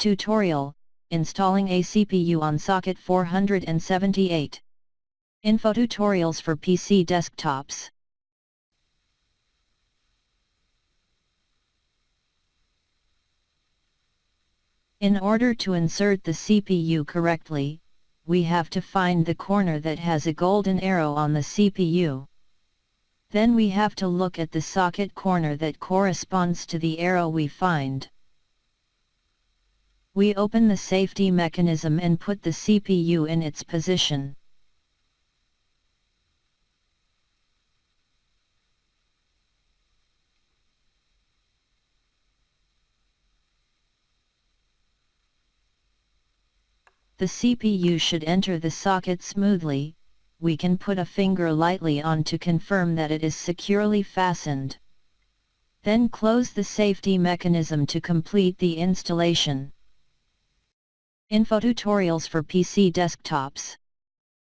Tutorial, Installing a CPU on socket 478. Info tutorials for PC desktops. In order to insert the CPU correctly, we have to find the corner that has a golden arrow on the CPU. Then we have to look at the socket corner that corresponds to the arrow we find. We open the safety mechanism and put the CPU in its position. The CPU should enter the socket smoothly. We can put a finger lightly on to confirm that it is securely fastened. Then close the safety mechanism to complete the installation. Info tutorials for PC desktops.